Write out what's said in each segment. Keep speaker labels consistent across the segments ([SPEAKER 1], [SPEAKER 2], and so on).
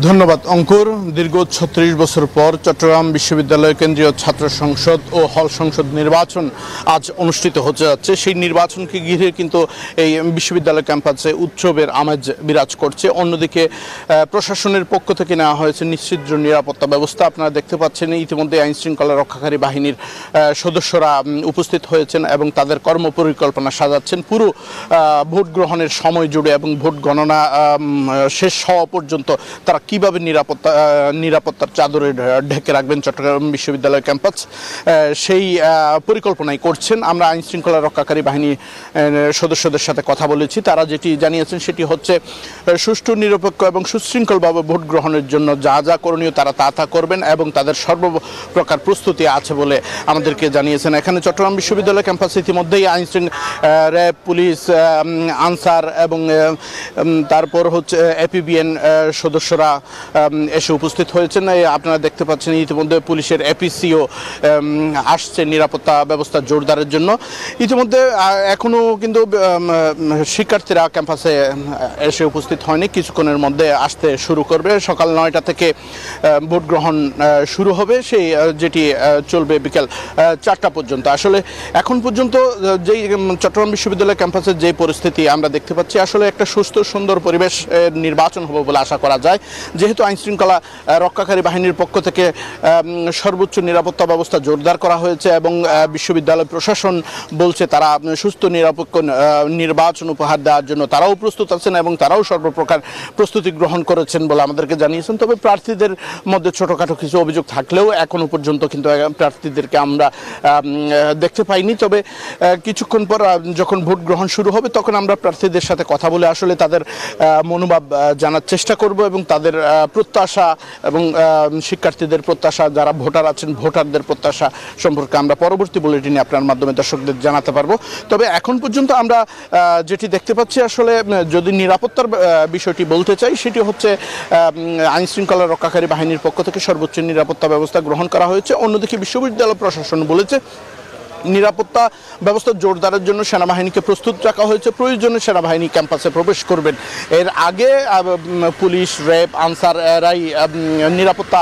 [SPEAKER 1] ধন্যবাদ অঙ্কুর। দীর্ঘ ৩৬ বছর পর চট্টগ্রাম বিশ্ববিদ্যালয় কেন্দ্রীয় ছাত্র সংসদ ও হল সংসদ নির্বাচন আজ অনুষ্ঠিত হতে যাচ্ছে। সেই নির্বাচনকে ঘিরে কিন্তু এই বিশ্ববিদ্যালয় ক্যাম্পাসে উৎসবের আমেজ বিরাজ করছে। অন্যদিকে প্রশাসনের পক্ষ থেকে নেওয়া হয়েছে নিশ্চিত নিরাপত্তা ব্যবস্থা। আপনারা দেখতে পাচ্ছেন ইতিমধ্যে আইন শৃঙ্খলা রক্ষাকারী বাহিনীর সদস্যরা উপস্থিত হয়েছেন এবং তাদের কর্মপরিকল্পনা সাজাচ্ছেন পুরো ভোট গ্রহণের সময় জুড়ে এবং ভোট গণনা শেষ হওয়া পর্যন্ত তারা কিভাবে নিরাপত্তার চাদরে ঢেকে রাখবেন চট্টগ্রাম বিশ্ববিদ্যালয় ক্যাম্পাস, সেই পরিকল্পনাই করছেন। আমরা আইন শৃঙ্খলা রক্ষাকারী বাহিনী সদস্যদের সাথে কথা বলেছি। তারা যেটি জানিয়েছেন সেটি হচ্ছে সুষ্ঠু নিরপেক্ষ এবং সুশৃঙ্খলভাবে ভোট গ্রহণের জন্য যা যা করণীয় তারা তা করবেন এবং তাদের সর্বপ্রকার প্রস্তুতি আছে বলে আমাদেরকে জানিয়েছেন। এখানে চট্টগ্রাম বিশ্ববিদ্যালয় ক্যাম্পাসে ইতিমধ্যেই আইন র্যাব, পুলিশ, আনসার এবং তারপর হচ্ছে এপিবিএন সদস্যরা এসে উপস্থিত হয়েছেন। আপনারা দেখতে পাচ্ছেন ইতিমধ্যে পুলিশের এপিসিও আসছে নিরাপত্তা ব্যবস্থা জোরদারের জন্য। ইতিমধ্যে এখনও কিন্তু শিক্ষার্থীরা ক্যাম্পাসে এসে উপস্থিত হয়নি, কিছুক্ষণের মধ্যে আসতে শুরু করবে। সকাল ৯টা থেকে ভোট গ্রহণ শুরু হবে, সেই যেটি চলবে বিকেল ৪টা পর্যন্ত। আসলে এখন পর্যন্ত যেই চট্টগ্রাম বিশ্ববিদ্যালয় ক্যাম্পাসের যে পরিস্থিতি আমরা দেখতে পাচ্ছি, আসলে একটা সুস্থ সুন্দর পরিবেশ নির্বাচন হবে বলে আশা করা যায়। যেহেতু আইন শৃঙ্খলা রক্ষাকারী বাহিনীর পক্ষ থেকে সর্বোচ্চ নিরাপত্তা ব্যবস্থা জোরদার করা হয়েছে এবং বিশ্ববিদ্যালয় প্রশাসন বলছে তারা সুস্থ নিরপেক্ষ নির্বাচন উপহার দেওয়ার জন্য তারাও প্রস্তুত আছেন এবং তারাও সর্বপ্রকার প্রস্তুতি গ্রহণ করেছেন বলে আমাদেরকে জানিয়েছেন। তবে প্রার্থীদের মধ্যে ছোটোখাটো কিছু অভিযোগ থাকলেও এখনও পর্যন্ত কিন্তু প্রার্থীদেরকে আমরা দেখতে পাইনি। তবে কিছুক্ষণ পর যখন ভোট গ্রহণ শুরু হবে তখন আমরা প্রার্থীদের সাথে কথা বলে আসলে তাদের মনোভাব জানার চেষ্টা করব এবং তাদের প্রত্যাশা এবং শিক্ষার্থীদের প্রত্যাশা, যারা ভোটার আছেন ভোটারদের প্রত্যাশা সম্পর্কে আমরা পরবর্তী বুলেটিনে আপনার মাধ্যমে দর্শকদের জানাতে পারবো। তবে এখন পর্যন্ত আমরা যেটি দেখতে পাচ্ছি, আসলে যদি নিরাপত্তার বিষয়টি বলতে চাই সেটি হচ্ছে আইন শৃঙ্খলা রক্ষাকারী বাহিনীর পক্ষ থেকে সর্বোচ্চ নিরাপত্তা ব্যবস্থা গ্রহণ করা হয়েছে। অন্যদিকে বিশ্ববিদ্যালয় প্রশাসন বলেছে নিরাপত্তা ব্যবস্থা জোরদারের জন্য সেনাবাহিনীকে প্রস্তুত রাখা হয়েছে। প্রয়োজনে সেনাবাহিনী ক্যাম্পাসে প্রবেশ করবেন। এর আগে পুলিশ, র্যাব, আনসার এরাই নিরাপত্তা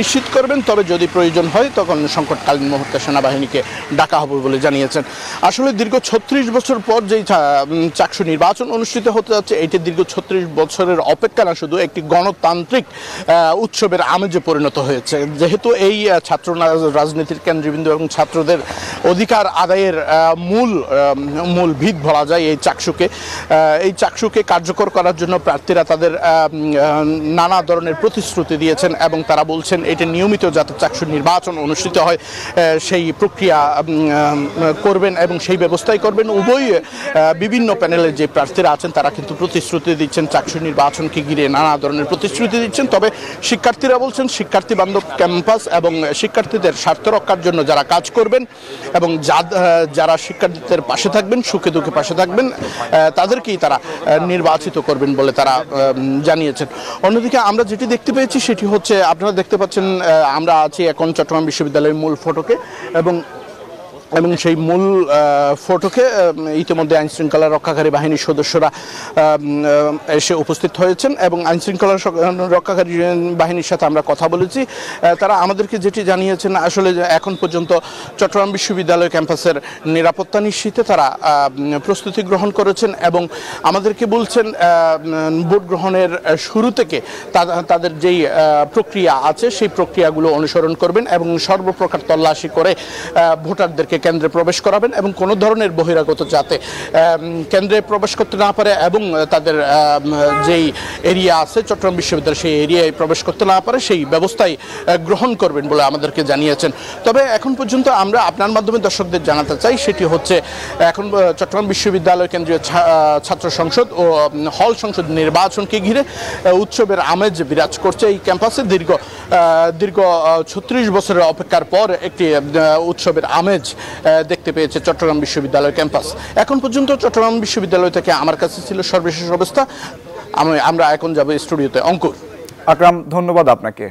[SPEAKER 1] নিশ্চিত করবেন। তবে যদি প্রয়োজন হয় তখন সংকটকালীন মুহূর্তে সেনাবাহিনীকে ডাকা হবে বলে জানিয়েছেন। আসলে দীর্ঘ ৩৬ বছর পর যেই চাকসু নির্বাচন অনুষ্ঠিত হতে যাচ্ছে, এটি দীর্ঘ ৩৬ বছরের অপেক্ষা না, শুধু একটি গণতান্ত্রিক উৎসবের আমেজে পরিণত হয়েছে। যেহেতু এই ছাত্র রাজনীতির কেন্দ্রবিন্দু এবং ছাত্রদের অধিকার আদায়ের মূল ভিত বলা যায় এই চাকসুকে কার্যকর করার জন্য প্রার্থীরা তাদের নানা ধরনের প্রতিশ্রুতি দিয়েছেন এবং তারা বলছেন এটি নিয়মিত যাতে চাকসু নির্বাচন অনুষ্ঠিত হয় সেই প্রক্রিয়া করবেন এবং সেই ব্যবস্থাই করবেন। উভয় বিভিন্ন প্যানেলের যে প্রার্থীরা আছেন তারা কিন্তু প্রতিশ্রুতি দিচ্ছেন, চাকসু নির্বাচনকে ঘিরে নানা ধরনের প্রতিশ্রুতি দিচ্ছেন। তবে শিক্ষার্থীরা বলছেন শিক্ষার্থী বান্ধব ক্যাম্পাস এবং শিক্ষার্থীদের স্বার্থ রক্ষার জন্য যারা কাজ করবেন এবং যারা শিক্ষার্থীদের পাশে থাকবেন, সুখে দুঃখে পাশে থাকবেন, তাদেরকেই তারা নির্বাচিত করবেন বলে তারা জানিয়েছেন। অন্যদিকে আমরা যেটি দেখতে পেয়েছি সেটি হচ্ছে, আপনারা দেখতে পাচ্ছেন আমরা আছি এখন চট্টগ্রাম বিশ্ববিদ্যালয়ের মূল ফটকে এবং সেই মূল ফটকে ইতিমধ্যে আইন শৃঙ্খলা রক্ষাকারী বাহিনীর সদস্যরা এসে উপস্থিত হয়েছেন এবং আইন শৃঙ্খলা রক্ষাকারী বাহিনীর সাথে আমরা কথা বলেছি। তারা আমাদেরকে যেটি জানিয়েছেন, আসলে এখন পর্যন্ত চট্টগ্রাম বিশ্ববিদ্যালয় ক্যাম্পাসের নিরাপত্তা নিশ্চিতে তারা প্রস্তুতি গ্রহণ করেছেন এবং আমাদেরকে বলছেন ভোট গ্রহণের শুরু থেকে তাদের যেই প্রক্রিয়া আছে সেই প্রক্রিয়াগুলো অনুসরণ করবেন এবং সর্বপ্রকার তল্লাশি করে ভোটারদেরকে কেন্দ্রে প্রবেশ করাবেন এবং কোনো ধরনের বহিরাগত যাতে কেন্দ্রে প্রবেশ করতে না পারে এবং তাদের যেই এরিয়া আছে চট্টগ্রাম বিশ্ববিদ্যালয় সেই এরিয়ায় প্রবেশ করতে না পারে সেই ব্যবস্থাই গ্রহণ করবেন বলে আমাদেরকে জানিয়েছেন। তবে এখন পর্যন্ত আমরা আপনার মাধ্যমে দর্শকদের জানাতে চাই সেটি হচ্ছে, এখন চট্টগ্রাম বিশ্ববিদ্যালয় কেন্দ্রীয় ছাত্র সংসদ ও হল সংসদ নির্বাচনকে ঘিরে উৎসবের আমেজ বিরাজ করছে এই ক্যাম্পাসে। দীর্ঘ ৩৬ বছরের অপেক্ষার পর একটি উৎসবের আমেজ দেখতে পেয়েছে চট্টগ্রাম বিশ্ববিদ্যালয় ক্যাম্পাস। এখন পর্যন্ত চট্টগ্রাম বিশ্ববিদ্যালয় থেকে আমার কাছে ছিল সর্বশেষ অবস্থা। আমরা এখন যাব স্টুডিওতে। অঙ্কুর।
[SPEAKER 2] আকরাম, ধন্যবাদ আপনাকে।